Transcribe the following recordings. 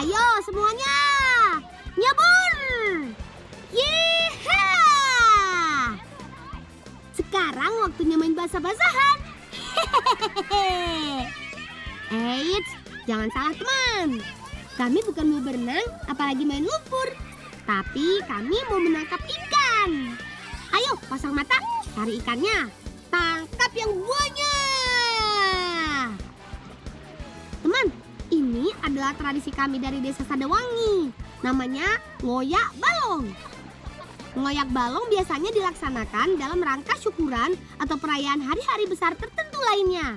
Ayo semuanya, nyebur! Yeha! Sekarang waktunya main basah-basahan. Eits, jangan salah teman. Kami bukan mau berenang, apalagi main lumpur. Tapi kami mau menangkap ikan. Ayo, pasang mata, cari ikannya. Tangkap yang banyak. Teman, ini adalah tradisi kami dari Desa Sadawangi. Namanya ngoyak balong. Ngoyak balong biasanya dilaksanakan dalam rangka syukuran atau perayaan hari-hari besar tertentu lainnya.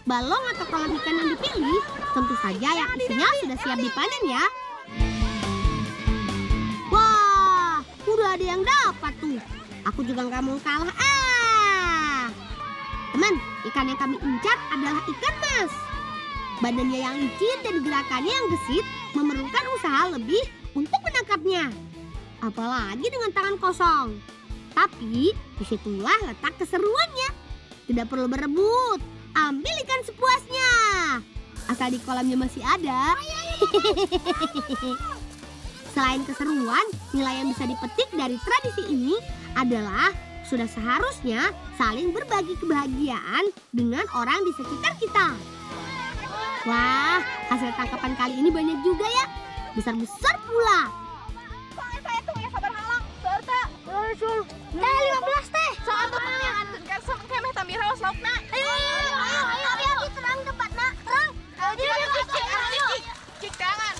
Balong atau kolam ikan yang dipilih tentu saja yang isinya sudah siap dipanen ya. Wah, udah ada yang dapat tuh. Aku juga nggak mau kalah. Teman, ikan yang kami incar adalah ikan mas. Badannya yang licin dan gerakannya yang gesit memerlukan usaha lebih untuk menangkapnya. Apalagi dengan tangan kosong. Tapi disitulah letak keseruannya. Tidak perlu berebut. Ambil ikan sepuasnya. Asal di kolamnya masih ada. Selain keseruan, nilai yang bisa dipetik dari tradisi ini adalah sudah seharusnya saling berbagi kebahagiaan dengan orang di sekitar kita. Wah, hasil tangkapan kali ini banyak juga ya. Besar-besar pula. Saya tuh ya sabar halang. Serta. Teh 15 teh. Soal tuh yang antun kan sama kemeh tambiraos laukna. Ayo terang depan nak. Terang. Cik tangan.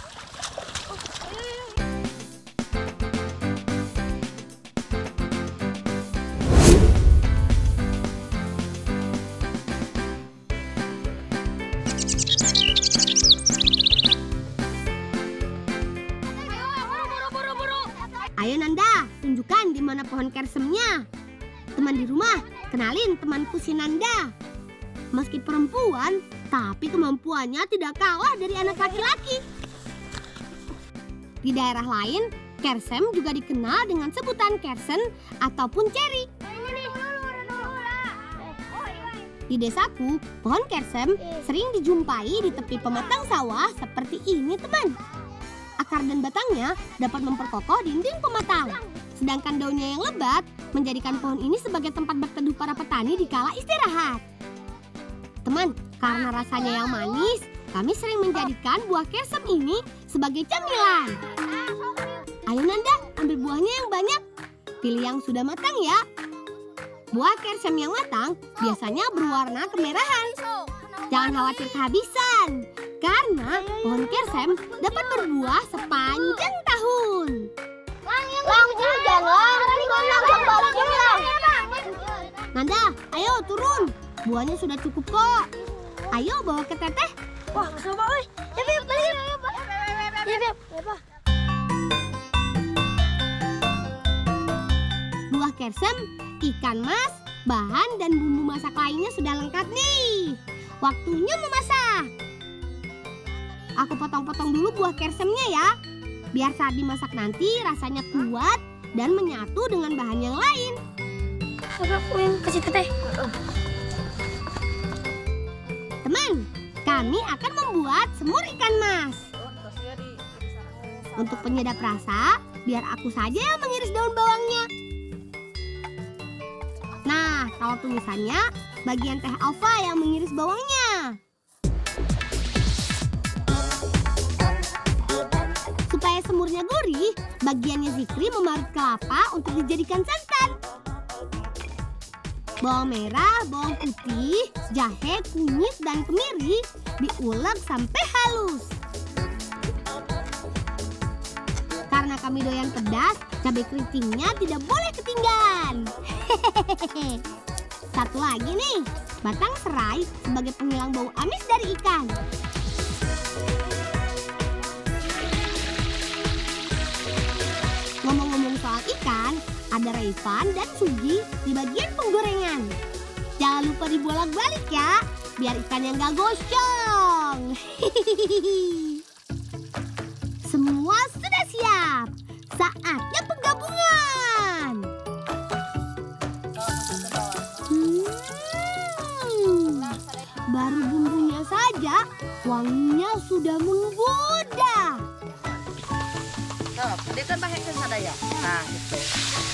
Ayo Nanda, tunjukkan di mana pohon kersemnya. Teman di rumah, kenalin temanku si Nanda. Meski perempuan, tapi kemampuannya tidak kalah dari anak laki-laki. Di daerah lain, kersem juga dikenal dengan sebutan kersen ataupun ceri. Di desaku, pohon kersem sering dijumpai di tepi pematang sawah seperti ini teman. Akar dan batangnya dapat memperkokoh dinding pematang. Sedangkan daunnya yang lebat menjadikan pohon ini sebagai tempat berteduh para petani di kala istirahat. Teman, karena rasanya yang manis, kami sering menjadikan buah kersem ini sebagai camilan. Ayo Nanda, ambil buahnya yang banyak. Pilih yang sudah matang ya. Buah kersem yang matang biasanya berwarna kemerahan. Jangan khawatir kehabisan, karena pohon kersem dapat berbuah sepanjang tahun. Nanda, ayo turun. Buahnya sudah cukup kok. Ayo bawa ke teteh. Wah, sama euy. Buah kersem, ikan mas, bahan dan bumbu masak lainnya sudah lengkap nih. Waktunya memasak. Aku potong-potong dulu buah kersemnya ya. Biar saat dimasak nanti rasanya kuat dan menyatu dengan bahan yang lain. Kasih teteh. Teman, kami akan membuat semur ikan mas. Untuk penyedap rasa, biar aku saja yang mengiris daun bawangnya. Nah, kalau tulisannya, bagian Teh Alfa yang mengiris bawangnya. Supaya semurnya gurih, bagiannya Zikri memarut kelapa untuk dijadikan santan. Bawang merah, bawang putih, jahe, kunyit, dan kemiri diulek sampai halus. Karena kami doyan pedas, cabai keritingnya tidak boleh ketinggalan. Satu lagi nih, batang serai sebagai penghilang bau amis dari ikan. Ngomong-ngomong soal ikan, ada Rayvan dan Sugi di bagian penggorengan. Jangan lupa dibolak-balik ya, biar ikannya nggak gosong. Semua sudah siap. Saatnya penggabungan. Baru bumbunya saja, wanginya sudah menggoda. Dia kan pakai sadaya. Nah, gitu.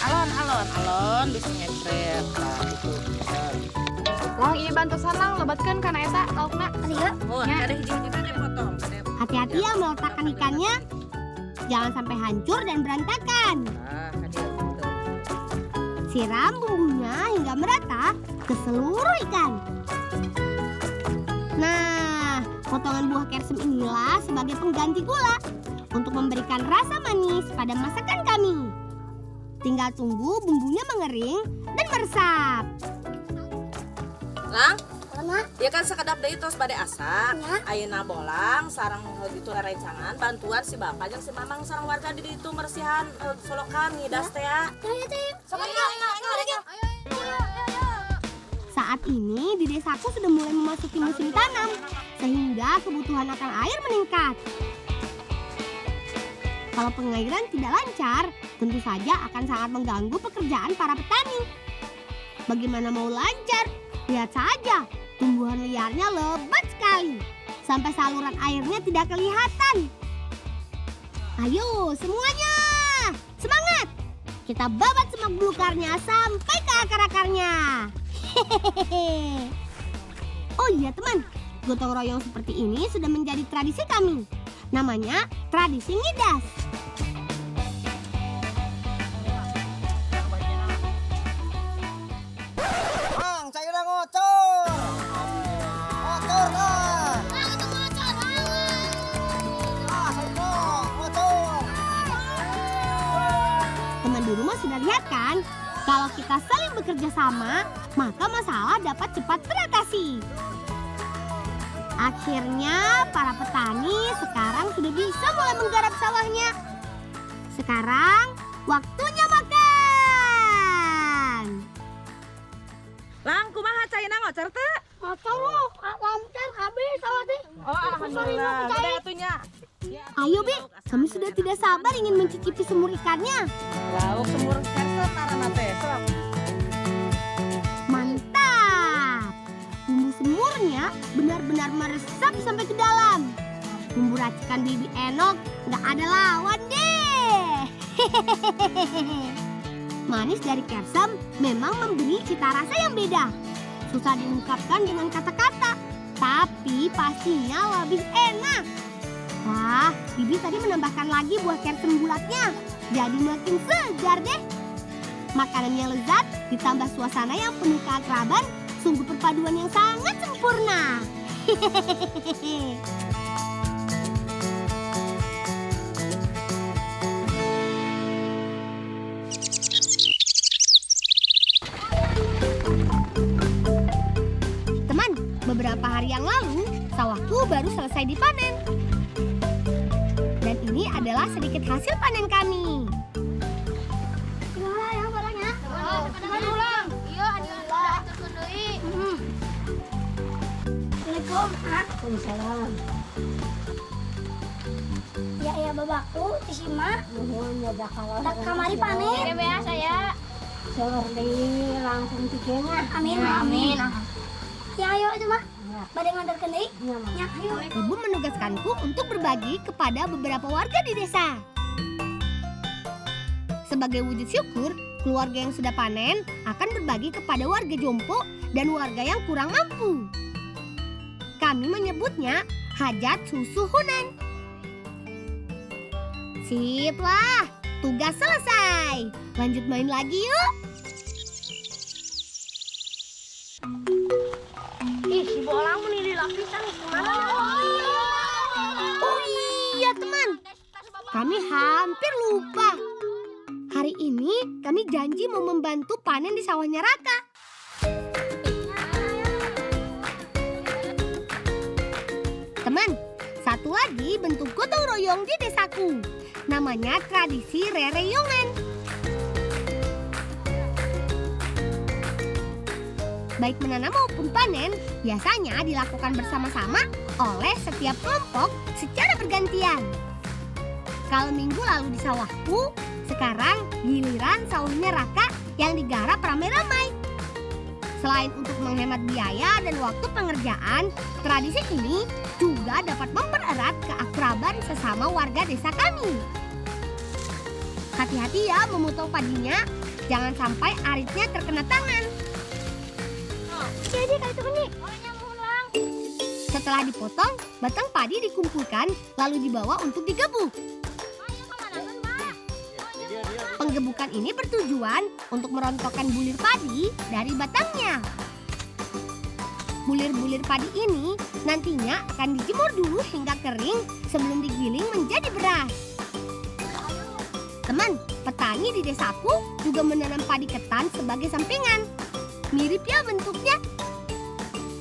Alon bisa ngetrep. Nah, gitu. Lang ini bantusan lang lebatkan kana eta laukna. Iya. Oh, Ya. ada hiji-hiji teh potong. Hati-hati ya meletakkan ikannya. Jangan sampai hancur dan berantakan. Nah, ada gitu. Siram bumbunya hingga merata ke seluruh ikan. Nah, potongan buah kersem inilah sebagai pengganti gula untuk memberikan rasa manis pada masakan kami. Tinggal tunggu bumbunya mengering dan meresap. Lang, Karena ya kan sekedap deui tos bade asak. Ayeuna bolang sareng gitu rerencangan bantuan si bapak jeung si mamang sareng warga di ditu mersihan solokan ngidas teh ya. saat ini di desaku sudah mulai memasuki musim tanam, sehingga kebutuhan akan air meningkat. Kalau pengairan tidak lancar, tentu saja akan sangat mengganggu pekerjaan para petani. Bagaimana mau lancar? Lihat saja, tumbuhan liarnya lebat sekali, sampai saluran airnya tidak kelihatan. Ayo semuanya, semangat! Kita babat semak belukarnya sampai ke akar-akarnya. Hehehe. Oh iya teman, gotong royong seperti ini sudah menjadi tradisi kami. Namanya tradisi ngidas. Bang, saya udah ngocor. Ngocor lah. Ngocor. Teman di rumah sudah lihat kan? Kalau kita saling bekerja sama, maka masalah dapat cepat teratasi. Akhirnya para petani sekarang sudah bisa mulai menggarap sawahnya. Sekarang waktunya makan. Lang, kumaha caina ngocor teh? Lancar habis sawah teh. Oh, alhamdulillah. Gede atunya. Ayo Bi, kami sudah tidak sabar ingin mencicipi semur ikannya. Lauk semur kersem karena teh. Sok. Mantap! Bumbu semurnya benar-benar meresap sampai ke dalam. Bumbu racikan Bibi Enok nggak ada lawan deh. Manis dari kersem memang memberi cita rasa yang beda. Susah diungkapkan dengan kata-kata, tapi pastinya lebih enak. Wah, Bibi tadi menambahkan lagi buah kersem bulatnya. Jadi makin segar deh. Makanannya lezat, ditambah suasana yang penuh keakraban, sungguh perpaduan yang sangat sempurna. Hehehe. Teman, beberapa hari yang lalu, sawahku baru selesai dipanen. Dan ini adalah sedikit hasil panen kami. Waalaikumsalam. Ya babakku isima. Tak kamari panen. Oke bea saya. Seperti langsung tikenya. Amin. Ya ayo itu mah. Bade nganterkeun deui. Ya ayo. Ibu menugaskanku untuk berbagi kepada beberapa warga di desa. Sebagai wujud syukur, keluarga yang sudah panen akan berbagi kepada warga jompo dan warga yang kurang mampu. Kami menyebutnya hajat susu Hunan. Sip lah, tugas selesai. Lanjut main lagi yuk. Ih, si bolang meni di lapisan kemana? Oh iya teman, kami hampir lupa. Hari ini kami janji mau membantu panen di sawahnya Raka. Teman, satu lagi bentuk gotong royong di desaku. Namanya tradisi rereyongan. Baik menanam maupun panen biasanya dilakukan bersama-sama oleh setiap kelompok secara bergantian. Kalau minggu lalu di sawahku, sekarang giliran sawahnya Raka yang digarap ramai-ramai. Selain untuk menghemat biaya dan waktu pengerjaan, tradisi ini juga dapat mempererat keakraban sesama warga desa kami. Hati-hati ya memotong padinya, jangan sampai aritnya terkena tangan. Jadi kali itu gini. Setelah dipotong, batang padi dikumpulkan lalu dibawa untuk digebuk. Penggebukan ini bertujuan untuk merontokkan bulir padi dari batangnya. Bulir-bulir padi ini nantinya akan dijemur dulu hingga kering sebelum digiling menjadi beras. Teman, petani di desaku juga menanam padi ketan sebagai sampingan. Mirip ya bentuknya.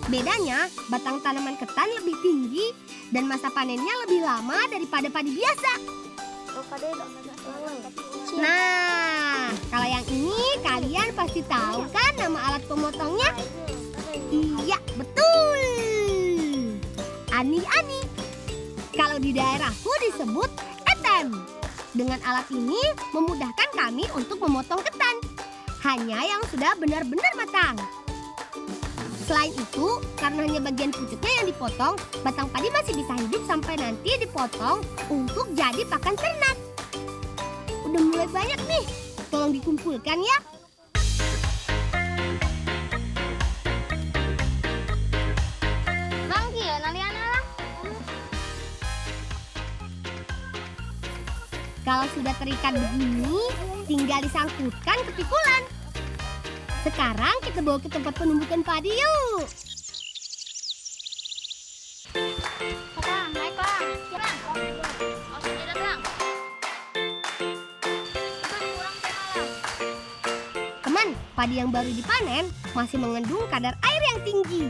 Bedanya, batang tanaman ketan lebih tinggi dan masa panennya lebih lama daripada padi biasa. Nah, kalau yang ini kalian pasti tahu kan nama alat pemotongnya? Iya, betul. Ani-ani. Kalau di daerahku disebut etem. Dengan alat ini memudahkan kami untuk memotong ketan. Hanya yang sudah benar-benar matang. Selain itu, karena hanya bagian pucuknya yang dipotong, batang padi masih bisa hidup sampai nanti dipotong untuk jadi pakan ternak. Udah mulai banyak nih, tolong dikumpulkan ya. Bang, kieu naliana lah. Kalau sudah terikat begini, tinggal disangkutkan ke pikulan. Sekarang kita bawa ke tempat penumbukan padi yuk. Bang, naik bang. Bang. Oke, jalan bang. Teman, padi yang baru dipanen masih mengandung kadar air yang tinggi.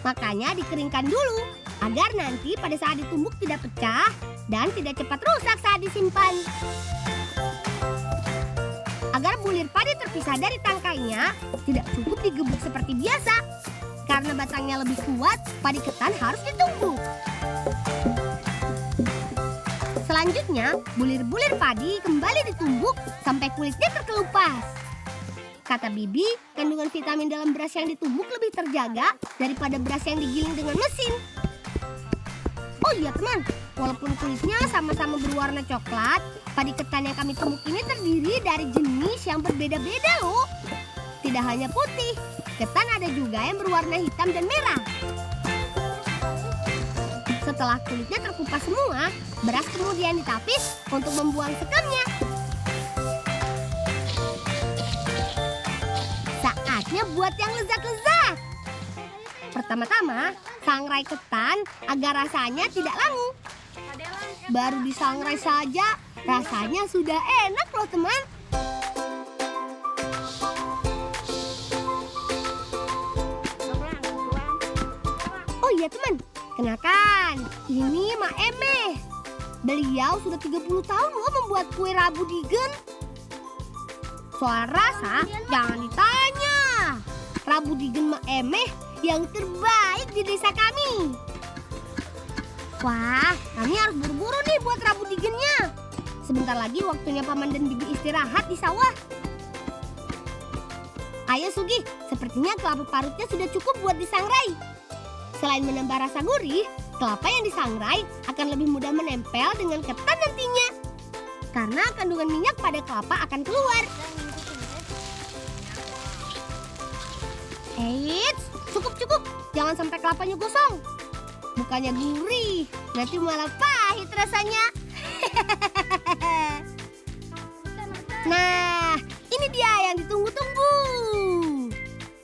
Makanya dikeringkan dulu agar nanti pada saat ditumbuk tidak pecah dan tidak cepat rusak saat disimpan. Agar bulir padi terpisah dari tangkainya, tidak cukup digebuk seperti biasa. Karena batangnya lebih kuat, padi ketan harus ditumbuk. Selanjutnya, bulir-bulir padi kembali ditumbuk sampai kulitnya terkelupas. Kata Bibi, kandungan vitamin dalam beras yang ditumbuk lebih terjaga daripada beras yang digiling dengan mesin. Oh iya teman, walaupun kulitnya sama-sama berwarna coklat, padi ketan yang kami tumbuk ini terdiri dari jenis yang berbeda-beda loh. Tidak hanya putih, ketan ada juga yang berwarna hitam dan merah. Setelah kulitnya terkupas semua, beras kemudian ditapis untuk membuang sekamnya. Saatnya buat yang lezat-lezat. Pertama-tama, sangrai ketan agar rasanya tidak langu. Baru disangrai saja, rasanya sudah enak loh teman. Oh iya teman, kenakan, ini Mak Emeh. Beliau sudah 30 tahun loh membuat kue Rabu Digen. Soal rasa, jangan ditanya. Rabu Digen Mak Emeh yang terbaik di desa kami. Wah, kami harus buru-buru nih buat Rabu Digennya. Sebentar lagi waktunya Paman dan Bibi istirahat di sawah. Ayo Sugi, sepertinya kelapa parutnya sudah cukup buat disangrai. Selain menambah rasa gurih, kelapa yang disangrai akan lebih mudah menempel dengan ketan nantinya. Karena kandungan minyak pada kelapa akan keluar. Eits, cukup. Jangan sampai kelapanya gosong. Bukannya gurih, nanti malah pahit rasanya. Nah, ini dia yang ditunggu-tunggu.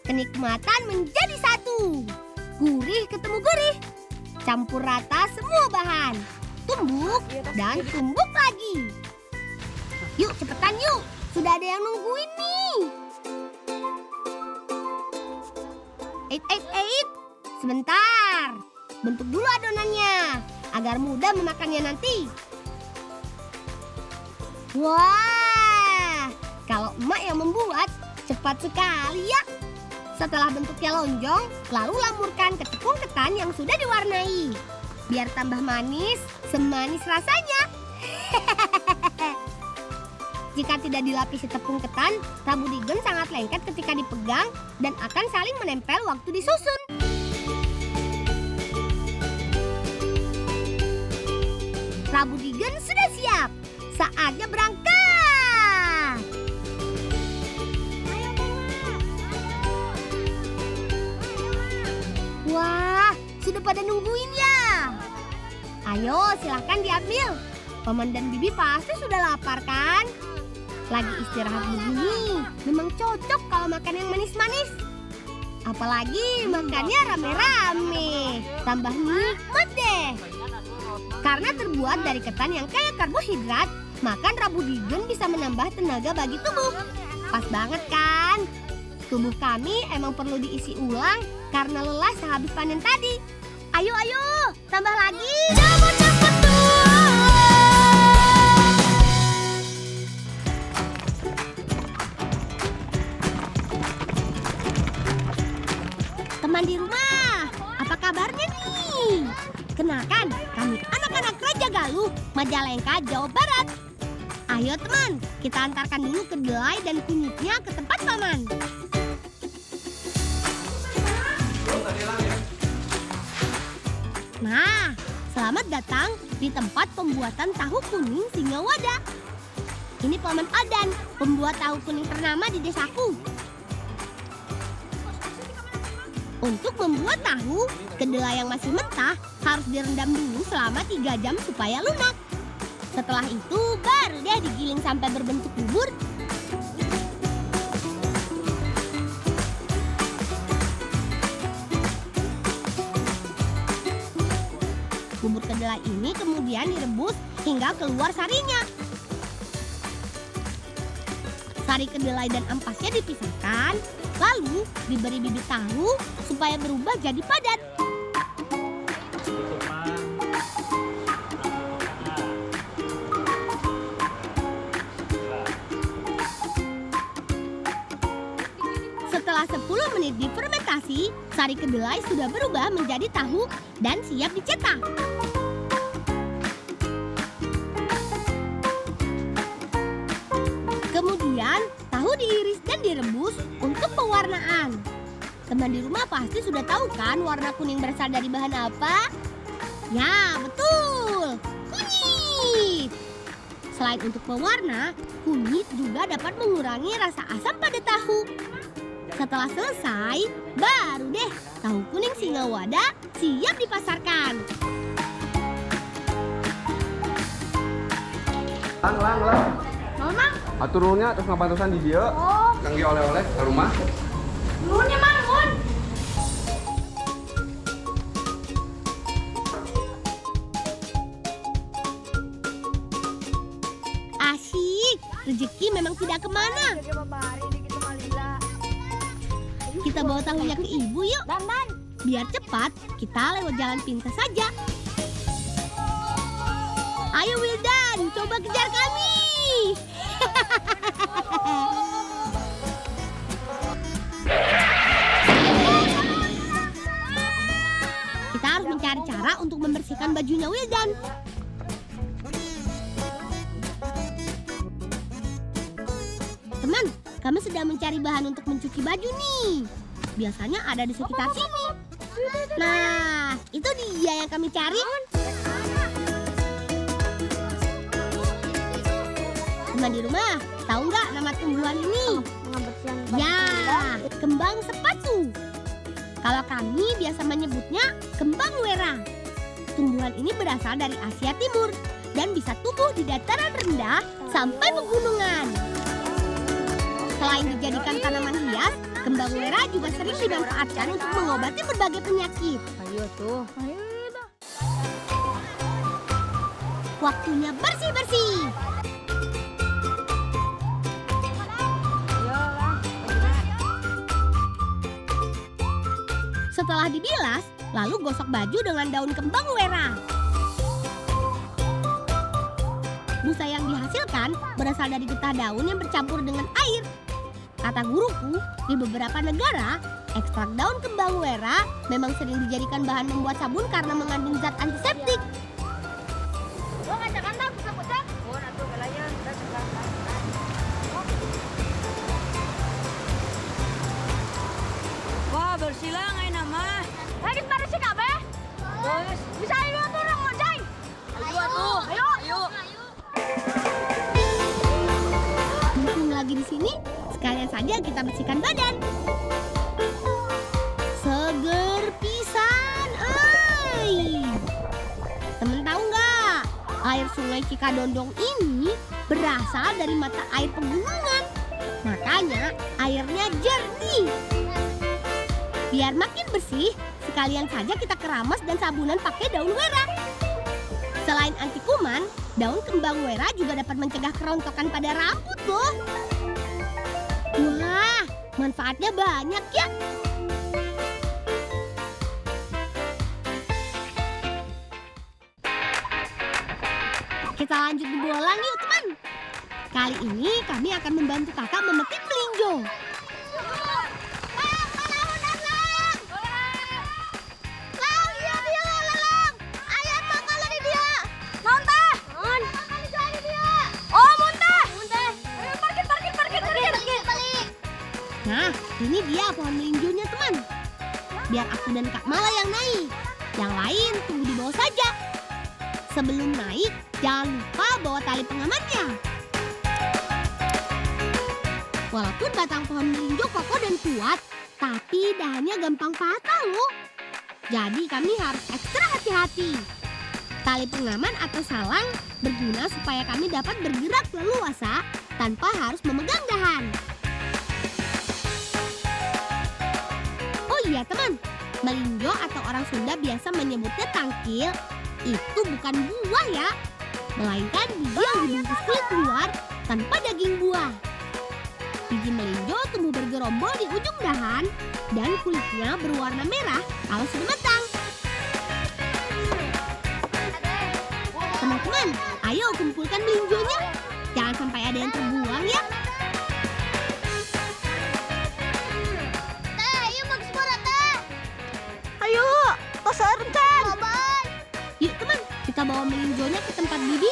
Kenikmatan menjadi satu. Gurih ketemu gurih. Campur rata semua bahan. Tumbuk dan tumbuk lagi. Yuk cepetan yuk. Sudah ada yang nungguin nih. Eits. Sebentar. Bentuk dulu adonannya agar mudah memakannya nanti. Wah, kalau emak yang membuat cepat sekali ya. Setelah bentuknya lonjong, lalu lamurkan ke tepung ketan yang sudah diwarnai. Biar tambah manis, semanis rasanya. Jika tidak dilapisi tepung ketan, Rabu Digen sangat lengket ketika dipegang dan akan saling menempel waktu disusun. Rabu Digen sudah siap. Saatnya berangkat. pada nungguin ya? Ayo silahkan diambil. Paman dan Bibi pasti sudah lapar kan? Lagi istirahat begini, memang cocok kalau makan yang manis-manis. Apalagi makannya rame-rame, tambah nikmat deh. Karena terbuat dari ketan yang kaya karbohidrat, makan Rabu Digen bisa menambah tenaga bagi tubuh. Pas banget kan? Tubuh kami emang perlu diisi ulang karena lelah sehabis panen tadi. Ayo, tambah lagi. Cepet Teman di rumah, apa kabarnya nih? Kenalkan, kami anak-anak Raja Galuh, Majalengka, Jawa Barat. Ayo teman, kita antarkan dulu kedelai dan kunyitnya ke tempat paman. Nah, selamat datang di tempat pembuatan tahu kuning Singawada. Ini Paman Adan, pembuat tahu kuning ternama di desaku. Untuk membuat tahu, kedelai yang masih mentah harus direndam dulu selama 3 jam supaya lunak. Setelah itu baru deh digiling sampai berbentuk bubur. Bubur kedelai ini kemudian direbus hingga keluar sarinya. Sari kedelai dan ampasnya dipisahkan, lalu diberi bibit tahu supaya berubah jadi padat. Setelah 10 menit difermentasi, sari kedelai sudah berubah menjadi tahu dan siap dicetak. Kemudian, tahu diiris dan direbus untuk pewarnaan. Teman di rumah pasti sudah tahu kan warna kuning berasal dari bahan apa? Ya, betul, kunyit. Selain untuk pewarna, kunyit juga dapat mengurangi rasa asam pada tahu. Setelah selesai, baru deh tahu kuning Singawada siap dipasarkan. Lang. Mang. Atur nuhunnya terus ngabantusan di dia. Oh, Kangge oleh-oleh ke rumah. nuhunnya Mang, nuhun. Asyik, rezeki memang tidak kemana. Kita bawa tahunya ke ibu yuk. Dan. Biar cepat, kita lewat jalan pintas saja. Ayo Wildan, coba kejar kami. Kita harus mencari cara untuk membersihkan bajunya Wildan. Teman, kami sedang mencari bahan untuk mencuci baju nih. Biasanya ada di sekitar sini. Nah, itu dia yang kami cari. Teman di rumah, tahu nggak nama tumbuhan ini? Ya, kembang sepatu. Kalau kami biasa menyebutnya kembang wera. Tumbuhan ini berasal dari Asia Timur dan bisa tumbuh di dataran rendah sampai pegunungan. Selain dijadikan tanaman hias, kembang wera juga sering dimanfaatkan untuk mengobati berbagai penyakit. Waktunya bersih-bersih. Setelah dibilas, lalu gosok baju dengan daun kembang wera. Busa yang dihasilkan berasal dari getah daun yang bercampur dengan air. Kata guruku, di beberapa negara, ekstrak daun kembang wera memang sering dijadikan bahan membuat sabun karena mengandung zat antiseptik. Wah, bersih lah ngai nama. Lagi pada si kabe. Bisa ayo tuh orang ngojai. Ayo atuh. Ayo. Mumpung lagi di sini, sekalian saja kita bersihkan badan. Seger pisan. Sungai Cikadondong ini berasal dari mata air pegunungan. Makanya airnya jernih. Biar makin bersih, sekalian saja kita keramas dan sabunan pakai daun wera. Selain anti kuman, daun kembang wera juga dapat mencegah kerontokan pada rambut loh. Wah, manfaatnya banyak ya. Kita lanjut di bolang yuk teman. Kali ini kami akan membantu kakak memetik melinjo. Nah, ini dia pohon melinjonya teman. Biar aku dan Kak Mala yang naik. Yang lain tunggu di bawah saja. Sebelum naik, jangan lupa bawa tali pengamannya. Walaupun batang pohon melinjo kokoh dan kuat, tapi dahannya gampang patah loh. Jadi kami harus ekstra hati-hati. Tali pengaman atau salang berguna supaya kami dapat bergerak leluasa tanpa harus memegang dahan. Oh iya teman, melinjo atau orang Sunda biasa menyebutnya tangkil. Itu bukan buah ya, melainkan biji yang dibungkus kulit luar tanpa daging buah. Biji melinjo tumbuh bergerombol di ujung dahan dan kulitnya berwarna merah kalau sudah matang. Teman-teman, ayo kumpulkan melinjonya. Jangan sampai ada yang terbuang ya. Ayo bagus banget teh. Ayo, tos rencana. Yuk teman, kita bawa melinjonya ke tempat bibi.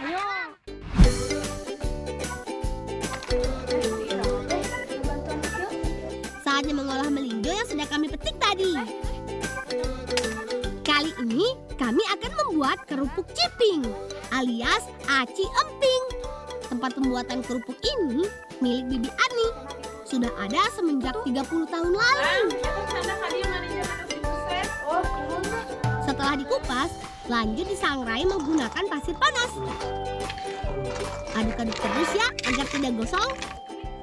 Ayo. Saatnya mengolah melinjo yang sudah kami petik tadi. Kali ini kami akan membuat kerupuk ciping alias aci emping. Tempat pembuatan kerupuk ini milik Bibi Ani. Sudah ada semenjak 30 tahun lalu. Setelah dikupas, lanjut disangrai menggunakan pasir panas. Aduk-aduk terus ya agar tidak gosong.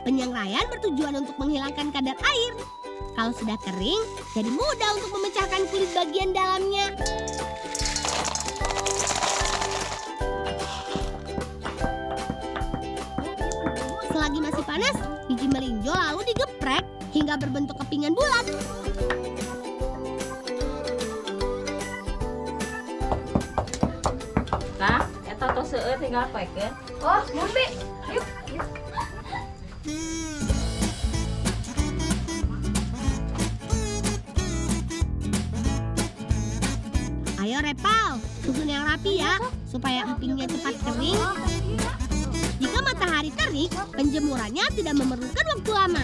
Penyangraian bertujuan untuk menghilangkan kadar air. Kalau sudah kering, jadi mudah untuk memecahkan kulit bagian dalamnya. Selagi masih panas, biji melinjo lalu digeprek hingga berbentuk kepingan bulat. Nah, eta tos seueur tinggal paikeun. Oh, Mumbi. Yuk. Ayo Repal, susun yang rapi ya, supaya empingnya cepat kering. Jika matahari terik, penjemurannya tidak memerlukan waktu lama.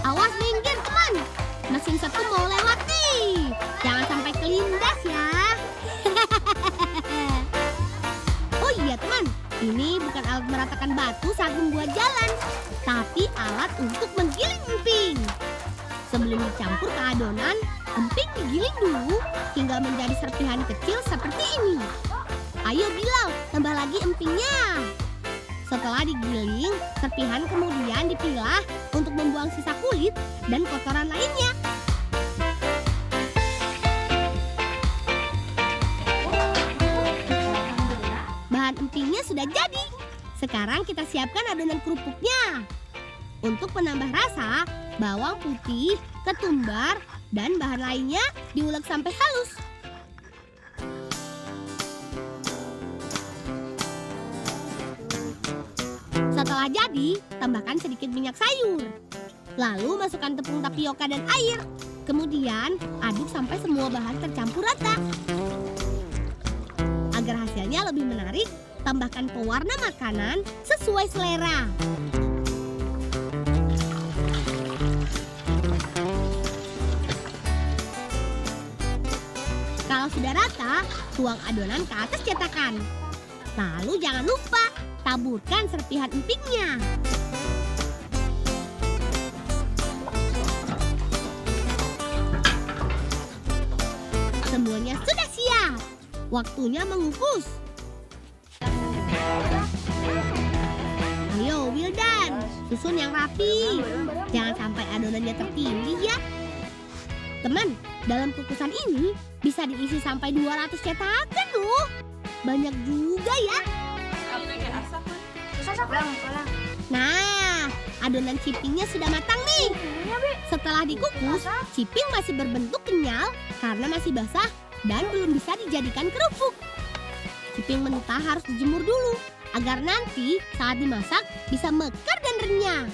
Awas minggir teman, mesin satu mau lewat nih. Jangan sampai kelindas ya. Oh iya teman, ini bukan alat meratakan batu saat membuat jalan, tapi alat untuk menggiling emping. Sebelum dicampur ke adonan, emping digiling dulu hingga menjadi serpihan kecil seperti ini. Ayo Bilal, tambah lagi empingnya. Setelah digiling, serpihan kemudian dipilah untuk membuang sisa kulit dan kotoran lainnya. Bahan empingnya sudah jadi. Sekarang kita siapkan adonan kerupuknya. Untuk menambah rasa, bawang putih, ketumbar, dan bahan lainnya diulek sampai halus. Setelah jadi, tambahkan sedikit minyak sayur. Lalu masukkan tepung tapioka dan air. Kemudian aduk sampai semua bahan tercampur rata. Agar hasilnya lebih menarik, tambahkan pewarna makanan sesuai selera. Kalau sudah rata, tuang adonan ke atas cetakan. Lalu jangan lupa taburkan serpihan empingnya. Semuanya sudah siap. Waktunya mengukus. Ayo Wildan, susun yang rapi. Jangan sampai adonannya tertindih ya. Teman, dalam kukusan ini bisa diisi sampai 200 cetakan loh. Banyak juga ya. Nah, adonan cipingnya sudah matang nih. Setelah dikukus, ciping masih berbentuk kenyal karena masih basah dan belum bisa dijadikan kerupuk. Ciping mentah harus dijemur dulu agar nanti saat dimasak bisa mekar dan renyah.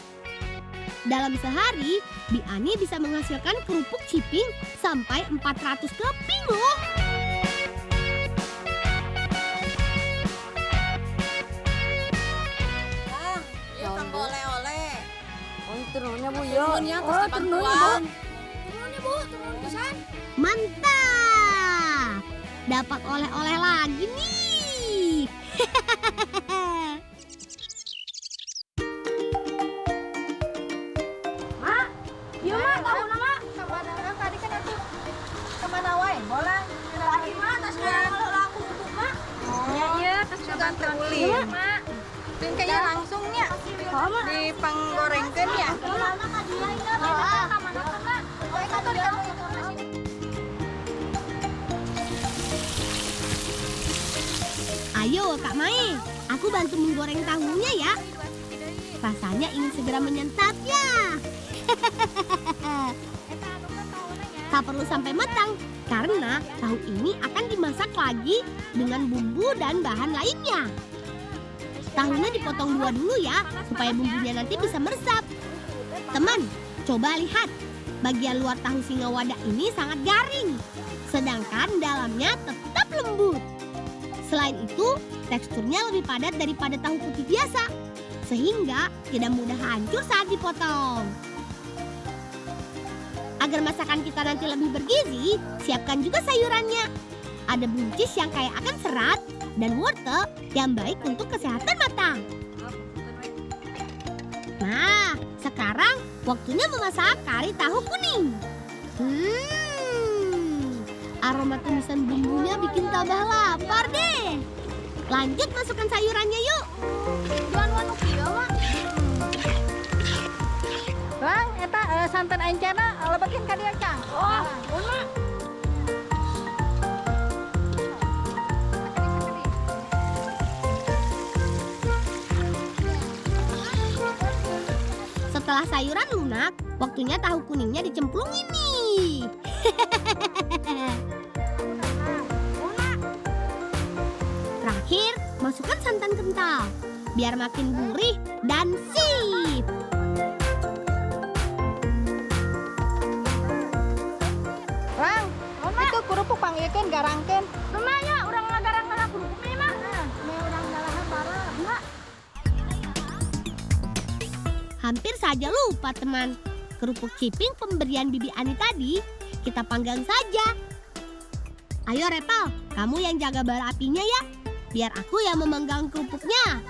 Dalam sehari, Bi Ani bisa menghasilkan kerupuk ciping sampai 400 keping loh. Oleh-oleh. Turunnya Bu Turunnya terus bantuan. Mantap! Dapat oleh-oleh lagi nih. Iya mak, tahu nama. Kemana tadi kan aku kemana wae? Bola. Lagi mak, tas kalau laku untuk mak. Iya, terus ganti uli. Mak. Dan kayak langsungnya di panggorengkeun ya. Lama ka dia ini. Kemana mak? Oh, itu di kamu. Ayo Kak Mae, aku bantu menggoreng tahunya ya. Rasanya ingin segera menyantapnya. Tak perlu sampai matang, karena tahu ini akan dimasak lagi dengan bumbu dan bahan lainnya. Tahunya dipotong dua dulu ya, supaya bumbunya nanti bisa meresap. Teman, coba lihat. Bagian luar tahu singawada ini sangat garing, sedangkan dalamnya tetap lembut. Selain itu, teksturnya lebih padat daripada tahu putih biasa, sehingga tidak mudah hancur saat dipotong. Agar masakan kita nanti lebih bergizi, siapkan juga sayurannya. Ada buncis yang kaya akan serat dan wortel yang baik untuk kesehatan mata. Nah, sekarang waktunya memasak kari tahu kuning. Aroma tumisan bumbunya bikin tambah lapar deh. Lanjut masukkan sayurannya yuk. Bang, eta santan encana lebetin ka dieu, Cang. Oh, mak. Setelah sayuran lunak, waktunya tahu kuningnya dicemplungin nih. Terakhir, masukkan santan kental biar makin gurih dan sip. Bang, itu kerupuk panggilkeun garangkeun. Lumayan, urang ngagarang-garang kerupuk ini mah. Me urang dalahan bareng. Mak. Hampir saja lupa teman. Kerupuk ciping pemberian Bibi Ani tadi kita panggang saja. Ayo Repal, kamu yang jaga bara apinya ya. Biar aku yang memanggang kerupuknya.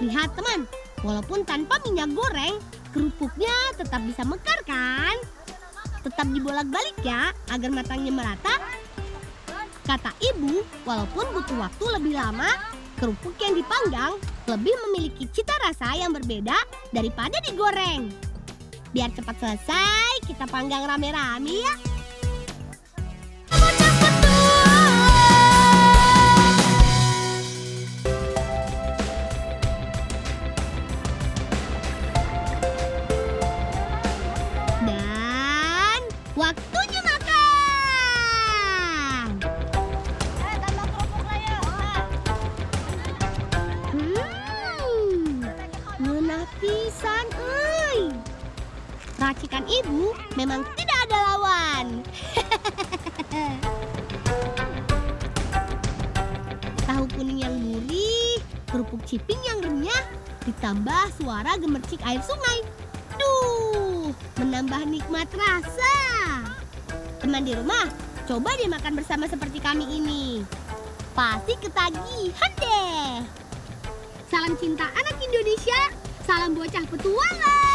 Lihat teman, walaupun tanpa minyak goreng, kerupuknya tetap bisa mekar kan? Tetap dibolak-balik ya, agar matangnya merata. Kata ibu, walaupun butuh waktu lebih lama, kerupuk yang dipanggang lebih memiliki cita rasa yang berbeda daripada digoreng. Biar cepat selesai, kita panggang rame-rame ya. Dan waktunya makan. Ngeunah pisan euy. Racikan ibu memang tidak ada lawan. Tahu kuning yang gurih, kerupuk ciping yang renyah, ditambah suara gemercik air sungai. Duh, menambah nikmat rasa. Teman di rumah, coba deh makan bersama seperti kami ini. pasti ketagihan deh. Salam cinta anak Indonesia, salam bocah petualang.